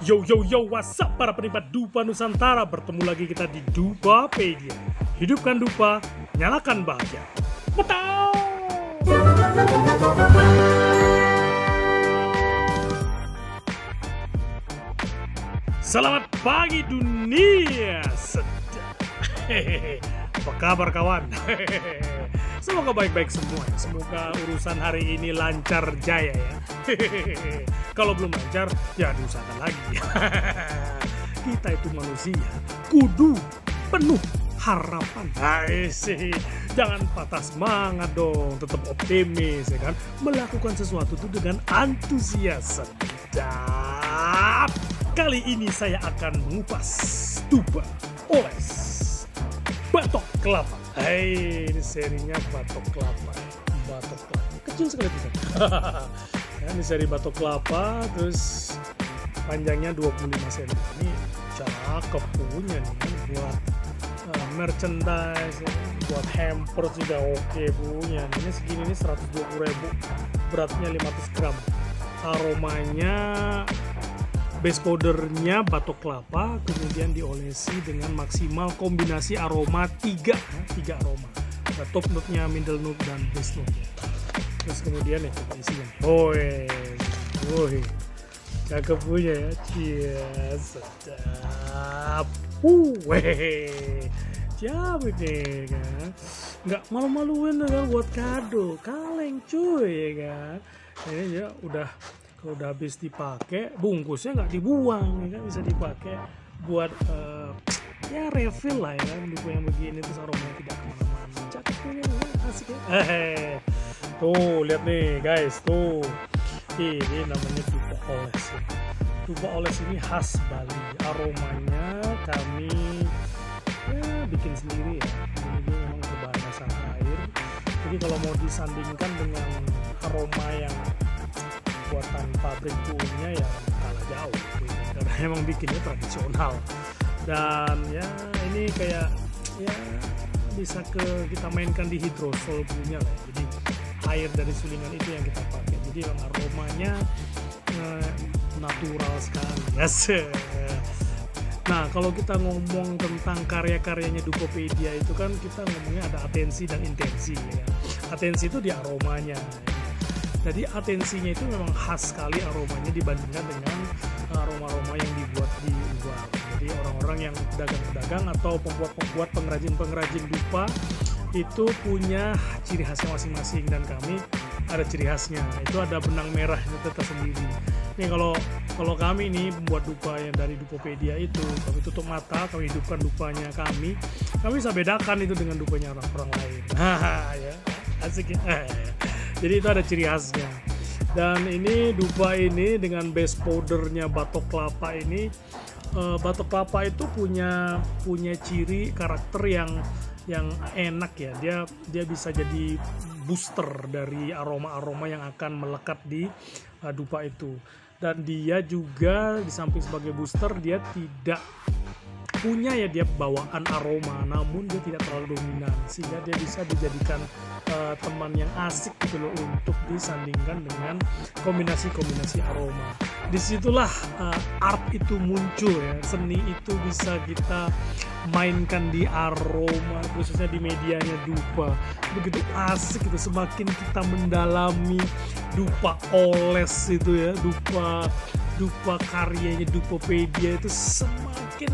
Yo yo yo, what's up para penikmat Dupa Nusantara. Bertemu lagi kita di Dupapedia. Hidupkan Dupa, nyalakan bahagia. Betul. Selamat pagi dunia. Hehehe. Apa kabar kawan? Semoga baik-baik semua. Semoga urusan hari ini lancar jaya ya. Kalau belum lancar, ya diusahakan lagi. Kita itu manusia, kudu penuh harapan. Sih, jangan patah semangat dong, tetap optimis ya kan. Melakukan sesuatu itu dengan antusias. Sedap. Kali ini saya akan mengupas dupa oles batok kelapa. Ini serinya batok kelapa. Batok kelapa kecil sekali bisa. Ini seri batok kelapa, terus panjangnya 25 cm. Ini cakep punya nih buat merchandise, buat hamper juga oke punya. Ini segini nih 120.000, beratnya 500 gram. Aromanya base powdernya batok kelapa, kemudian diolesi dengan maksimal kombinasi aroma 3 aroma. Ada top note-nya, middle note, dan base note-nya. Terus kemudian ya isinya. Woi, cakep punya ya. Cheers, sedap. Siapa deh kan? Nggak malu-maluin kan buat kado, kaleng cuy ya kan. Ini ya udah, kalau udah habis dipakai, bungkusnya nggak dibuang ya kan, bisa dipakai buat ya refill lah ya kan. Dupa yang begini terus aromanya tidak kemana-mana. Cakep punya, asik ya. Tuh lihat nih guys, tuh ini namanya dupa oles ya. Dupa oles ini khas Bali, aromanya kami bikin sendiri ya. Ini dia memang berbahan dasar air, jadi kalau mau disandingkan dengan aroma yang buatan pabrik punya ya kalah jauh karena emang bikinnya tradisional. Dan ya ini kayak ya bisa kita mainkan di hidrosol punya lah, jadi air dari sulingan itu yang kita pakai, jadi yang aromanya natural sekali yes. Nah kalau kita ngomong tentang karya-karyanya Dupapedia itu kan kita ngomongnya ada atensi dan intensi ya. Atensi itu di aromanya ya. Jadi atensinya itu memang khas sekali aromanya dibandingkan dengan aroma-aroma yang dibuat di luar. Jadi orang-orang yang pedagang-pedagang atau pembuat pengrajin-pengrajin dupa itu punya ciri khasnya masing-masing, dan kami ada ciri khasnya. Itu ada benang merahnya tersendiri. Nih kalau kami nih membuat dupa yang dari Dupapedia itu, kami tutup mata, kami hidupkan dupanya kami bisa bedakan itu dengan dupanya orang lain. Ya, asik ya. Jadi itu ada ciri khasnya. Dan ini dupa ini dengan base powdernya batok kelapa ini, batok kelapa itu punya ciri karakter yang enak ya. Dia bisa jadi booster dari aroma-aroma yang akan melekat di dupa itu. Dan dia juga di samping sebagai booster, dia tidak punya ya dia bawaan aroma, namun dia tidak terlalu dominan, sehingga dia bisa dijadikan teman yang asik gitu loh untuk disandingkan dengan kombinasi aroma. Disitulah art itu muncul ya, seni itu bisa kita mainkan di aroma, khususnya di medianya dupa. Begitu asik gitu, semakin kita mendalami dupa oles itu ya, dupa karyanya Dupapedia itu semakin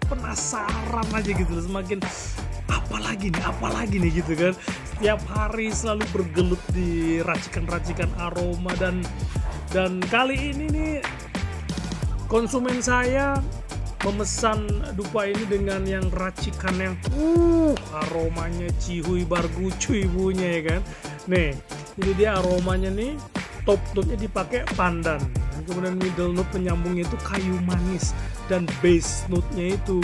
penasaran aja gitu, semakin apalagi nih gitu kan. Setiap hari selalu bergelut di racikan-racikan aroma, dan kali ini nih konsumen saya memesan dupa ini dengan yang racikan yang aromanya cihuy bargucuy punya ya kan. Nih jadi dia aromanya nih top note-nya dipakai pandan, kemudian middle note penyambungnya itu kayu manis, dan base note-nya itu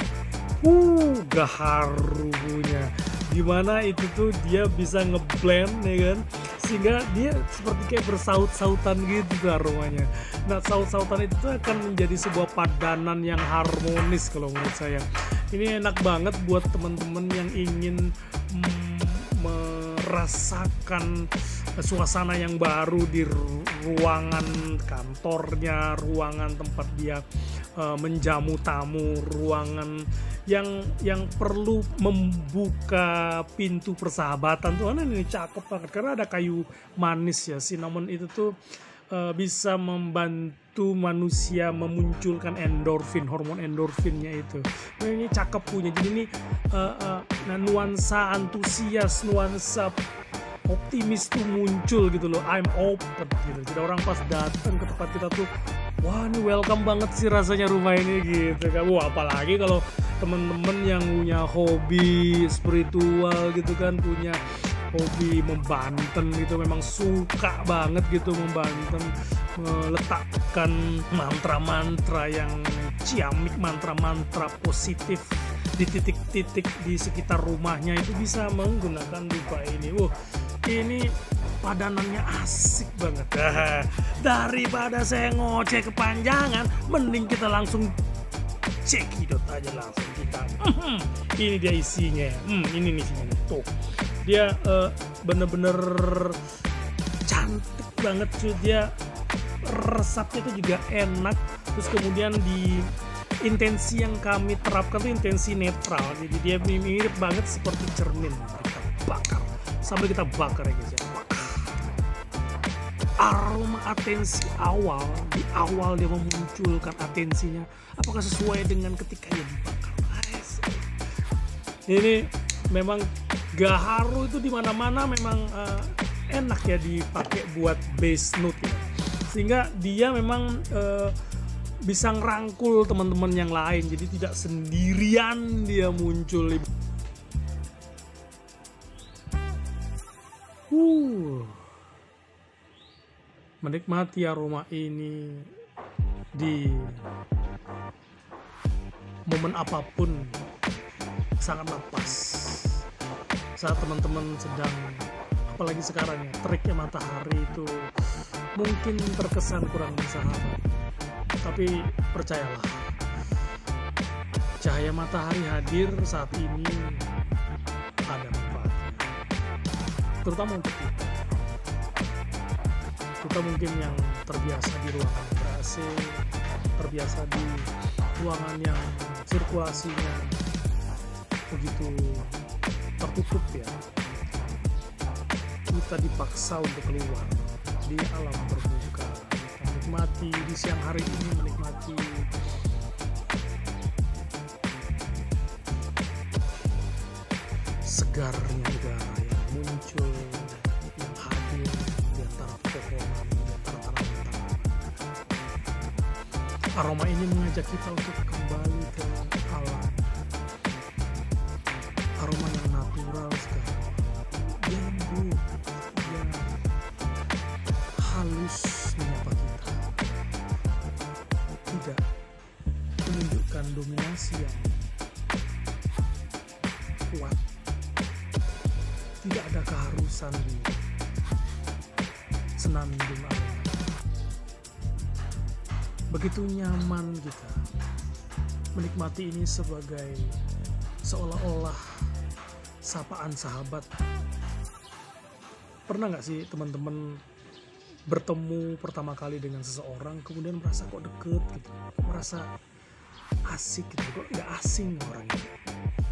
gaharu punya. Dimana itu tuh dia bisa ngeblend ya kan, sehingga dia seperti kayak bersaut-sautan gitu tuh aromanya. Nah saut-sautan itu tuh akan menjadi sebuah padanan yang harmonis kalau menurut saya. Ini enak banget buat teman-teman yang ingin merasakan suasana yang baru di ruangan kantornya, ruangan tempat dia menjamu tamu, ruangan yang perlu membuka pintu persahabatan tuh. Ini cakep banget karena ada kayu manis ya. Cinnamon itu tuh bisa membantu manusia memunculkan endorfin, hormon endorfinnya itu. Nah, ini cakep punya. Jadi ini nuansa antusias, nuansa optimis tuh muncul gitu loh. I'm open gitu. Jadi orang pas datang ke tempat kita tuh, wah ini welcome banget sih rasanya rumah ini gitu kan. Wah, apalagi kalau temen-temen yang punya hobi spiritual gitu kan, punya hobi membanten gitu, memang suka banget gitu membanten, meletakkan mantra-mantra yang ciamik, mantra-mantra positif di titik-titik di sekitar rumahnya, itu bisa menggunakan dupa ini. Ini padanannya asik banget. Daripada saya ngoceh kepanjangan, mending kita langsung cekidot aja langsung kita. Ini dia isinya. Ini nih isinya tuh. Dia bener-bener cantik banget cuy. Dia resapnya tuh juga enak. Terus kemudian di intensi yang kami terapkan tuh intensi netral. Jadi dia mirip banget seperti cermin. Kita bakar sambil kita bakar ya guys ya. Aroma atensi awal, di awal dia memunculkan atensinya, apakah sesuai dengan ketika dia dibakar? Ini memang gaharu itu di mana-mana memang enak ya dipakai buat bass note ya. Sehingga dia memang bisa ngerangkul teman-teman yang lain, jadi tidak sendirian dia muncul. Menikmati aroma ini di momen apapun sangatlah pas. Saat teman-teman sedang, apalagi sekarang ya, teriknya matahari itu mungkin terkesan kurang bersahabat, tapi percayalah, cahaya matahari hadir saat ini ada manfaatnya, terutama untuk kita mungkin yang terbiasa di ruangan ber-AC, terbiasa di ruangan yang sirkulasinya begitu tertutup ya. Kita dipaksa untuk keluar di alam terbuka, menikmati di siang hari ini, menikmati segarnya udara yang muncul, yang hadir di antara pepohonan, di antara tanaman-tanaman. Aroma ini mengajak kita untuk kembali ke alam. Aroma yang natural sekali. Dia lembut, dia halus menyapa kita. Tidak menunjukkan dominasi yang kuat. Tidak ada keharusan di senandung alam. Begitu nyaman kita menikmati ini sebagai seolah-olah sapaan sahabat. Pernah nggak sih teman-teman bertemu pertama kali dengan seseorang kemudian merasa kok deket gitu, merasa asik gitu, kok nggak asing orang ini,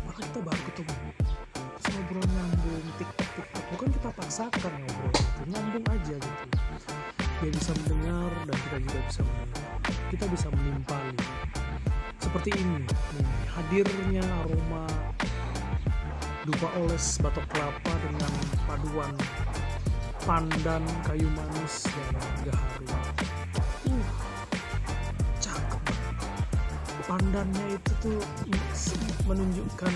malah kita baru ketemu terus ngobrol nyambung, tik-tik, bukan kita paksakan ngobrol gitu, nyambung aja gitu. Dia bisa mendengar dan kita juga bisa mendengar, kita bisa menimpali. Seperti ini nih, hadirnya aroma dupa oles batok kelapa dengan paduan pandan kayu manis dan gaharu. Cakep. Pandannya itu tuh menunjukkan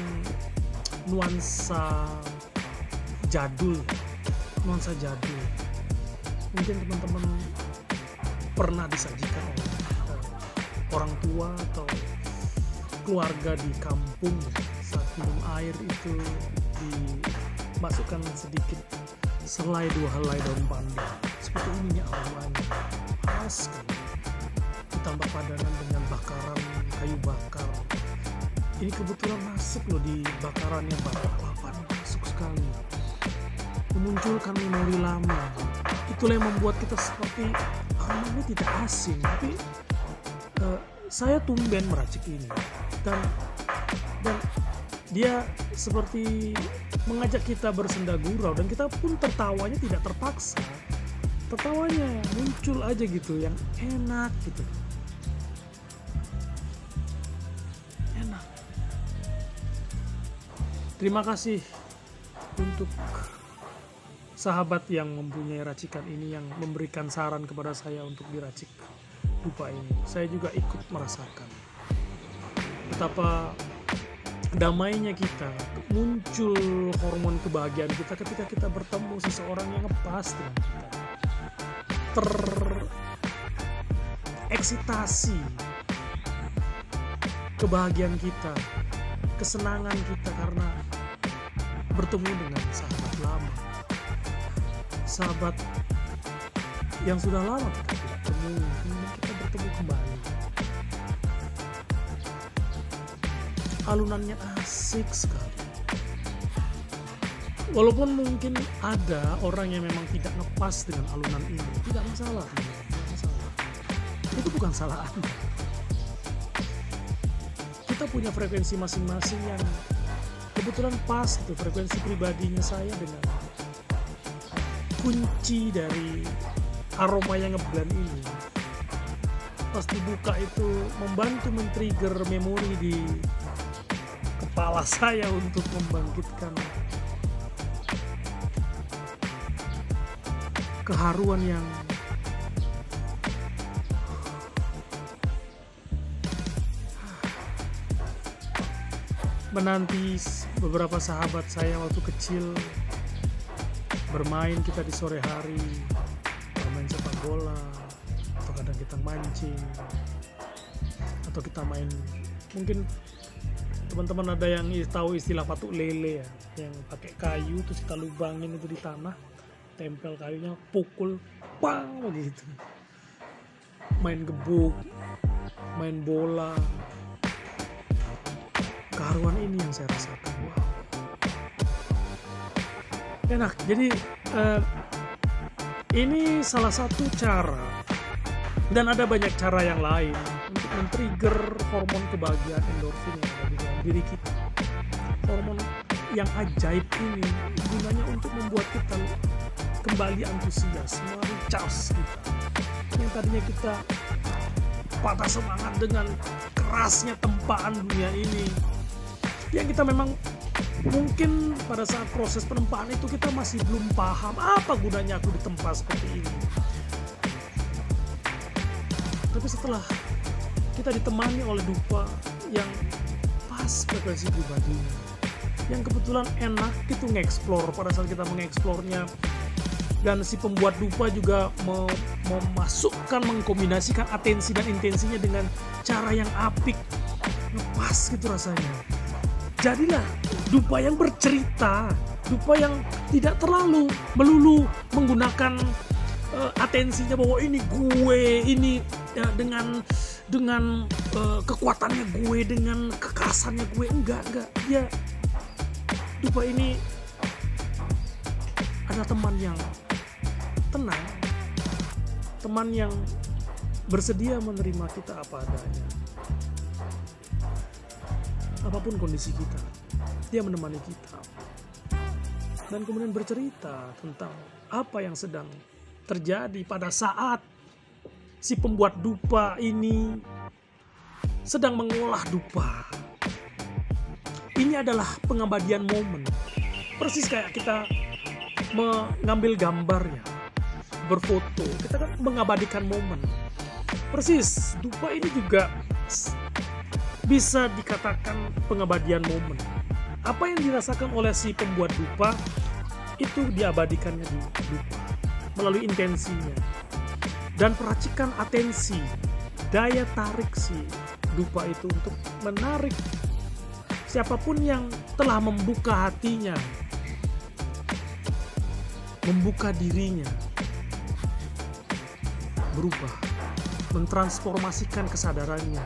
nuansa jadul, nuansa jadul. Mungkin teman-teman pernah disajikan oleh orang tua atau keluarga di kampung saat minum air itu dimasukkan sedikit selai dua helai daun pandan. Seperti ininya aromanya, khas sekali. Ditambah padanan dengan bakaran kayu bakar. Ini kebetulan masuk loh di bakarannya batok kelapa, masuk sekali. Memunculkan memori lama. itulah yang membuat kita seperti aroma ini tidak asing, tapi saya tumben meracik ini, dan dia seperti mengajak kita bersenda gurau, dan kita pun tertawanya tidak terpaksa, tertawanya muncul aja gitu, yang enak gitu, enak. Terima kasih untuk sahabat yang mempunyai racikan ini, yang memberikan saran kepada saya untuk diracik dupa ini. Saya juga ikut merasakan betapa damainya kita, muncul hormon kebahagiaan kita ketika kita bertemu seseorang yang ngepas dengan kita, tereksitasi kebahagiaan kita, kesenangan kita karena bertemu dengan sahabat lama, sahabat yang sudah lama kita tidak temui, kemudian kita bertemu kembali. Alunannya asik sekali. Walaupun mungkin ada orang yang memang tidak ngepas dengan alunan ini, tidak masalah, tidak masalah. Itu bukan salah Anda. Kita punya frekuensi masing-masing yang kebetulan pas itu, frekuensi pribadinya saya dengan kunci dari aroma yang ngeblend ini. Pas dibuka itu membantu men-trigger memori di kepala saya untuk membangkitkan keharuan yang menanti beberapa sahabat saya waktu kecil bermain kita di sore hari, bermain sepak bola, atau kadang kita mancing, atau kita main, mungkin teman-teman ada yang tahu istilah patuk lele ya, yang pakai kayu terus kita lubangin itu di tanah, tempel kayunya, pukul, bang begitu. Main gebuk, main bola. Keharuan ini yang saya rasakan. Wow. Enak. Jadi ini salah satu cara, dan ada banyak cara yang lain untuk men-trigger hormon kebahagiaan endorfin yang ada di dalam diri kita. Hormon yang ajaib ini gunanya untuk membuat kita kembali antusias, merecharge kita. Yang tadinya kita patah semangat dengan kerasnya tempaan dunia ini, yang kita memang mungkin pada saat proses penempaan itu kita masih belum paham apa gunanya aku ditempa seperti ini. Tapi setelah kita ditemani oleh dupa yang pas frekuensi pribadinya, yang kebetulan enak itu nge-explore, pada saat kita mengeksplornya, dan si pembuat dupa juga memasukkan, mengkombinasikan atensi dan intensinya dengan cara yang apik, pas gitu rasanya. Jadilah dupa yang bercerita, dupa yang tidak terlalu melulu menggunakan atensinya bahwa ini gue, ini dengan kekuatannya gue, dengan kekerasannya gue. Enggak. Dia dupa ini ada teman yang tenang, teman yang bersedia menerima kita apa adanya, apapun kondisi kita. Dia menemani kita dan kemudian bercerita tentang apa yang sedang terjadi pada saat si pembuat dupa ini sedang mengolah dupa. Ini adalah pengabadian momen, persis kayak kita mengambil gambarnya, berfoto, kita kan mengabadikan momen. Persis, dupa ini juga bisa dikatakan pengabadian momen. Apa yang dirasakan oleh si pembuat dupa itu diabadikannya di dupa melalui intensinya dan peracikan atensi, daya tarik si dupa itu untuk menarik siapapun yang telah membuka hatinya, membuka dirinya, berubah, mentransformasikan kesadarannya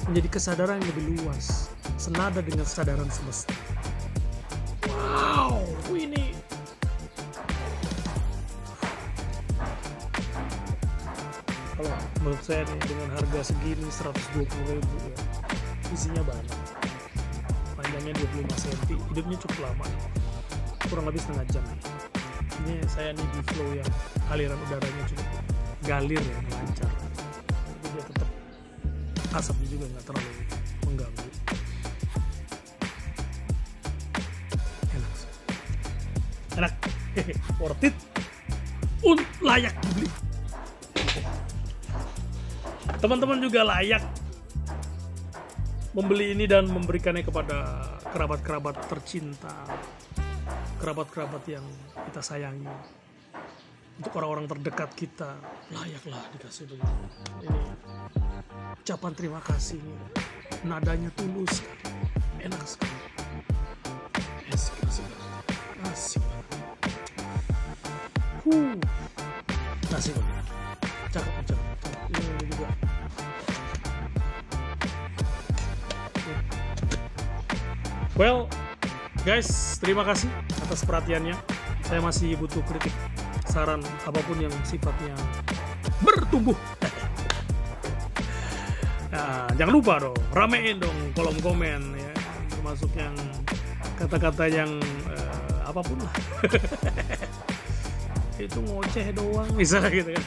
menjadi kesadaran yang lebih luas, senada dengan kesadaran semesta. Wow, ini menurut saya nih dengan harga segini 120.000 ya, isinya banyak. Panjangnya 25 cm, hidupnya cukup lama, kurang lebih setengah jam. Ini saya nih di flow yang aliran udaranya cukup galir ya, lancar. Jadi dia tetap asapnya juga nggak terlalu mengganggu. Enak, worth it, layak dibeli. Teman-teman juga layak membeli ini dan memberikannya kepada kerabat-kerabat tercinta, kerabat-kerabat yang kita sayangi, untuk orang-orang terdekat kita. Layaklah dikasih begitu. Ini ucapan terima kasih, nadanya tulus, enak sekali, asik banget. Asik banget, cakep. Ini juga. Well, guys, terima kasih atas perhatiannya. Saya masih butuh kritik, saran, apapun yang sifatnya bertumbuh. Nah, jangan lupa dong, ramein dong kolom komen ya, termasuk yang kata-kata yang apapun lah. Itu ngoceh doang misalnya gitu kan.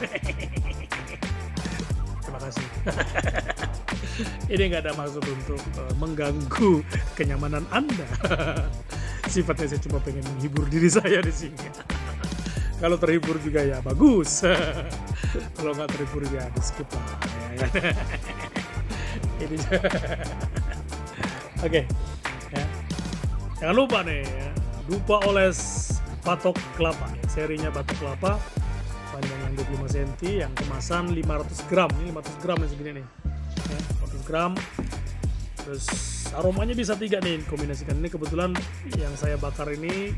Terima kasih. Ini nggak ada maksud untuk mengganggu kenyamanan Anda. Sifatnya saya cuma pengen menghibur diri saya di sini. Kalau terhibur juga ya bagus. Kalau nggak terhibur ya di skip lah. Ya. Ini. Oke. Ya. Jangan lupa nih ya, dupa oles batok kelapa. Serinya batok kelapa, panjangnya 25 cm, yang kemasan 500 gram. Ini 500 gram yang segini nih. Ya, 400 gram. Terus aromanya bisa 3 nih, kombinasikan. Ini kebetulan yang saya bakar ini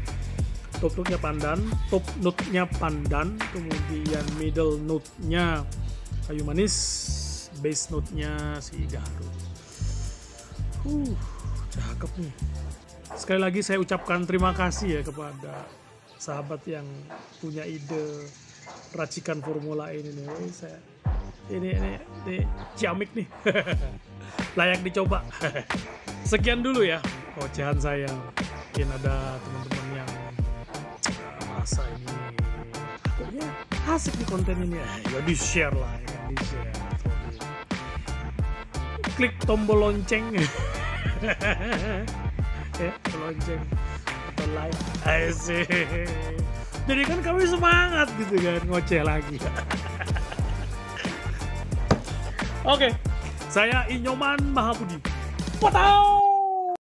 top note-nya pandan, kemudian middle note-nya kayu manis, base note-nya si gaharu. Cakep nih. Sekali lagi saya ucapkan terima kasih ya kepada sahabat yang punya ide racikan formula ini nih. Ini ciamik nih. Layak dicoba. Sekian dulu ya ocehan saya. Mungkin ada teman-teman yang merasa ini pokoknya asik nih konten ini ya, di share lah ya, di share. Klik tombol lonceng. Ya, lonceng atau like. Asik. Jadi kan kami semangat gitu kan, ngoceh lagi. Oke, saya Inyoman Mahabudi. Potong.